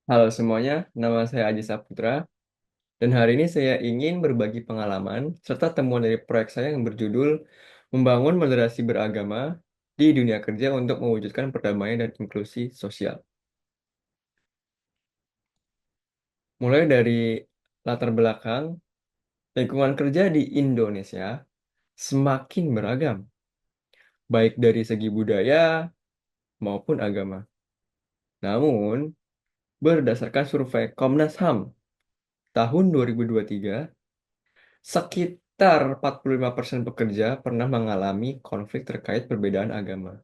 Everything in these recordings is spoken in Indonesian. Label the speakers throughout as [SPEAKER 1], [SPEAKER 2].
[SPEAKER 1] Halo semuanya, nama saya Aji Saputra, dan hari ini saya ingin berbagi pengalaman serta temuan dari proyek saya yang berjudul Membangun Moderasi Beragama di Dunia Kerja untuk Mewujudkan Perdamaian dan Inklusi Sosial. Mulai dari latar belakang, lingkungan kerja di Indonesia semakin beragam, baik dari segi budaya maupun agama. Namun, berdasarkan survei Komnas HAM tahun 2023, sekitar 45% pekerja pernah mengalami konflik terkait perbedaan agama.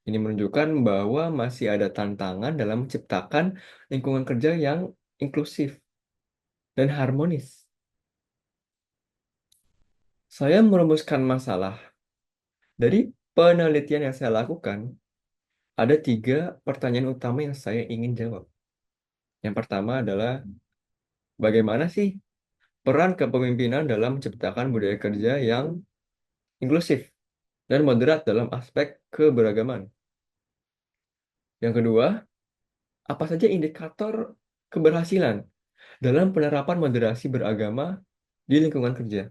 [SPEAKER 1] Ini menunjukkan bahwa masih ada tantangan dalam menciptakan lingkungan kerja yang inklusif dan harmonis. Saya merumuskan masalah. Dari penelitian yang saya lakukan, ada 3 pertanyaan utama yang saya ingin jawab. Yang pertama adalah, bagaimana sih peran kepemimpinan dalam menciptakan budaya kerja yang inklusif dan moderat dalam aspek keberagaman? Yang kedua, apa saja indikator keberhasilan dalam penerapan moderasi beragama di lingkungan kerja?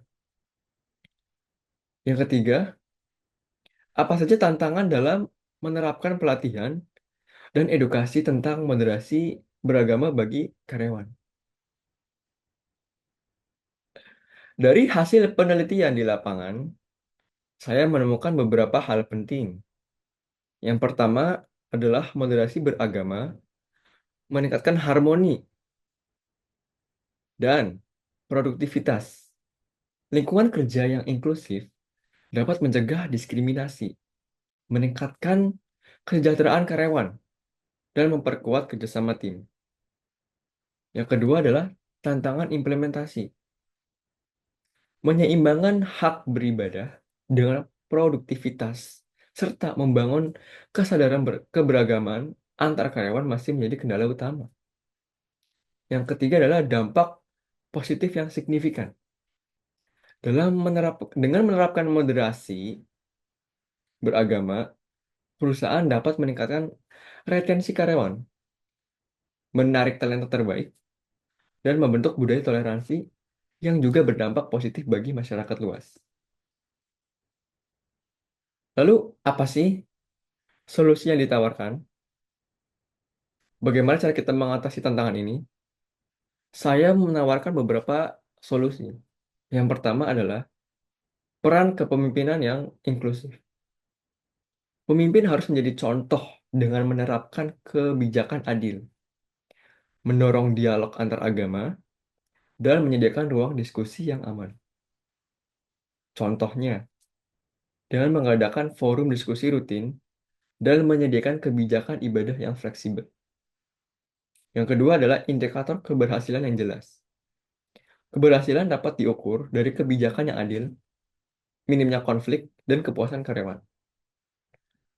[SPEAKER 1] Yang ketiga, apa saja tantangan dalam menerapkan pelatihan dan edukasi tentang moderasi beragama bagi karyawan? Dari hasil penelitian di lapangan, saya menemukan beberapa hal penting. Yang pertama adalah moderasi beragama meningkatkan harmoni dan produktivitas. Lingkungan kerja yang inklusif dapat mencegah diskriminasi, meningkatkan kesejahteraan karyawan, dan memperkuat kerjasama tim. Yang kedua adalah tantangan implementasi. Menyeimbangkan hak beribadah dengan produktivitas, serta membangun kesadaran keberagaman antar karyawan masih menjadi kendala utama. Yang ketiga adalah dampak positif yang signifikan. Dengan menerapkan moderasi beragama, perusahaan dapat meningkatkan retensi karyawan, menarik talenta terbaik, dan membentuk budaya toleransi yang juga berdampak positif bagi masyarakat luas. Lalu, apa sih solusi yang ditawarkan? Bagaimana cara kita mengatasi tantangan ini? Saya menawarkan beberapa solusi. Yang pertama adalah peran kepemimpinan yang inklusif. Pemimpin harus menjadi contoh dengan menerapkan kebijakan adil, mendorong dialog antar agama, dan menyediakan ruang diskusi yang aman. Contohnya, dengan mengadakan forum diskusi rutin dan menyediakan kebijakan ibadah yang fleksibel. Yang kedua adalah indikator keberhasilan yang jelas. Keberhasilan dapat diukur dari kebijakan yang adil, minimnya konflik, dan kepuasan karyawan.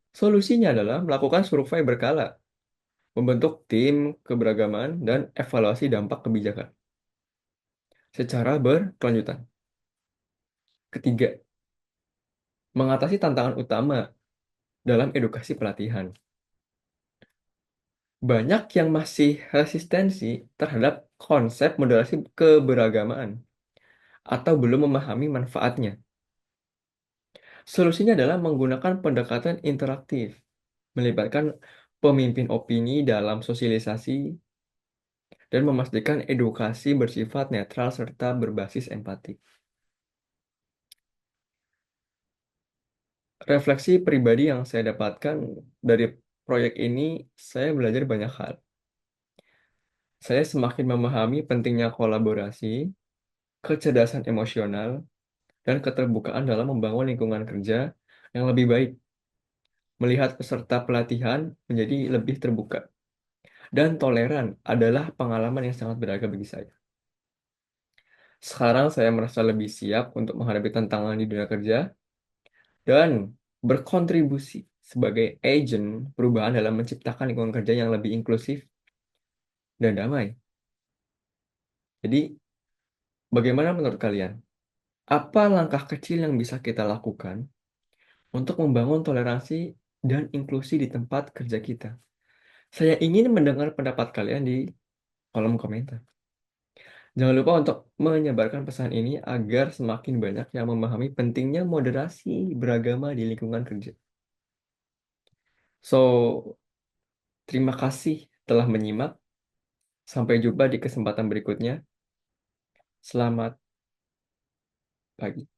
[SPEAKER 1] Solusinya adalah melakukan survei berkala, membentuk tim keberagaman, dan evaluasi dampak kebijakan secara berkelanjutan. Ketiga, mengatasi tantangan utama dalam edukasi pelatihan. Banyak yang masih resistensi terhadap konsep moderasi keberagaman atau belum memahami manfaatnya. Solusinya adalah menggunakan pendekatan interaktif, melibatkan pemimpin opini dalam sosialisasi, dan memastikan edukasi bersifat netral serta berbasis empati. Refleksi pribadi yang saya dapatkan dari proyek ini, saya belajar banyak hal. Saya semakin memahami pentingnya kolaborasi, kecerdasan emosional, dan keterbukaan dalam membangun lingkungan kerja yang lebih baik. Melihat peserta pelatihan menjadi lebih terbuka dan toleran adalah pengalaman yang sangat berharga bagi saya. Sekarang saya merasa lebih siap untuk menghadapi tantangan di dunia kerja dan berkontribusi sebagai agen perubahan dalam menciptakan lingkungan kerja yang lebih inklusif dan damai. Jadi, bagaimana menurut kalian? Apa langkah kecil yang bisa kita lakukan untuk membangun toleransi dan inklusi di tempat kerja kita? Saya ingin mendengar pendapat kalian di kolom komentar. Jangan lupa untuk menyebarkan pesan ini agar semakin banyak yang memahami pentingnya moderasi beragama di lingkungan kerja. So, terima kasih telah menyimak. Sampai jumpa di kesempatan berikutnya. Selamat pagi.